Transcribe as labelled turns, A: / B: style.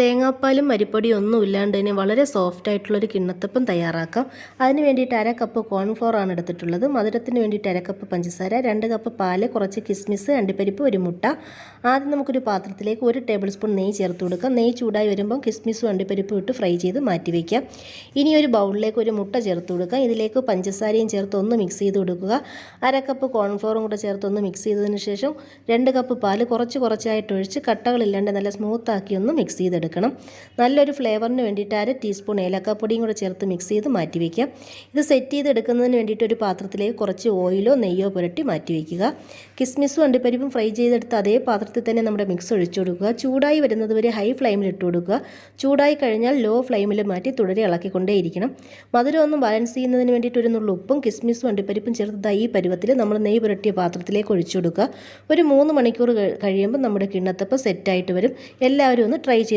A: തേങ്ങാപ്പാലും അരിപ്പൊടിയും ഒന്നും ഇല്ലാണ്ട് തന്നെ വളരെ സോഫ്റ്റ് ആയിട്ടുള്ളൊരു കിണ്ണത്തപ്പം തയ്യാറാക്കാം. അതിന് വേണ്ടിയിട്ട് 1/2 കപ്പ് കോൺഫ്ലോർ ആണ് എടുത്തിട്ടുള്ളത്. മധുരത്തിന് വേണ്ടിയിട്ട് 1/2 കപ്പ് പഞ്ചസാര, 2 കപ്പ് പാല്, കുറച്ച് കിസ്മിസ്, അണ്ടിപ്പരിപ്പ്, ഒരു മുട്ട. ആദ്യം നമുക്കൊരു പാത്രത്തിലേക്ക് 1 ടേബിൾ സ്പൂൺ നെയ്യ് ചേർത്ത് കൊടുക്കാം. നെയ്യ് ചൂടായി വരുമ്പോൾ കിസ്മിസും അണ്ടിപ്പരിപ്പും ഇട്ട് ഫ്രൈ ചെയ്ത് മാറ്റി വയ്ക്കാം. ഇനി ഒരു ബൗളിലേക്ക് ഒരു മുട്ട ചേർത്ത് കൊടുക്കാം. ഇതിലേക്ക് പഞ്ചസാരയും ചേർത്ത് ഒന്ന് മിക്സ് ചെയ്ത് കൊടുക്കുക. 1/2 കപ്പ് കോൺഫ്ലോറും കൂടെ ചേർത്ത് ഒന്ന് മിക്സ് ചെയ്തതിന് ശേഷം 2 കപ്പ് പാല് കുറച്ചായിട്ട് ഒഴിച്ച് കട്ടകളില്ലാണ്ട് നല്ല സ്മൂത്താക്കി ഒന്ന് മിക്സ് ചെയ്തെടുക്കണം. നല്ലൊരു ഫ്ലേവറിന് വേണ്ടിയിട്ട് 1/2 ടീസ്പൂൺ ഏലക്കാപ്പൊടിയും കൂടെ ചേർത്ത് മിക്സ് ചെയ്ത് മാറ്റി വയ്ക്കാം. ഇത് സെറ്റ് ചെയ്തെടുക്കുന്നതിന് വേണ്ടിയിട്ട് ഒരു പാത്രത്തിലേക്ക് കുറച്ച് ഓയിലോ നെയ്യോ പുരട്ടി മാറ്റി വയ്ക്കുക. കിസ്മിസും അണ്ടിപ്പരിപ്പും ഫ്രൈ ചെയ്തെടുത്ത് അതേ പാത്രത്തിൽ തന്നെ നമ്മുടെ മിക്സ് ഒഴിച്ചു കൊടുക്കുക. ചൂടായി വരുന്നത് വരെ ഹൈ ഫ്ലെയിമിൽ ഇട്ട് കൊടുക്കുക. ചൂടായി കഴിഞ്ഞാൽ ലോ ഫ്ലെയിമിൽ മാറ്റി തുടരെ ഇളക്കിക്കൊണ്ടേയിരിക്കണം. മധുരം ഒന്ന് ബാലൻസ് ചെയ്യുന്നതിന് വേണ്ടിയിട്ട് ഒരു നുള്ളു ഉപ്പും കിസ്മിസും അണ്ടിപ്പരിപ്പും ചേർത്ത് ഈ പരുവത്തിൽ നമ്മൾ നെയ്യ് പുരട്ടിയ പാത്രത്തിലേക്ക് ഒഴിച്ചു കൊടുക്കുക. ഒരു 3 മണിക്കൂർ കഴിയുമ്പോൾ നമ്മുടെ കിണ്ണത്തപ്പം സെറ്റായിട്ട് വരും. എല്ലാവരും ഒന്ന് ട്രൈ ചെയ്ത്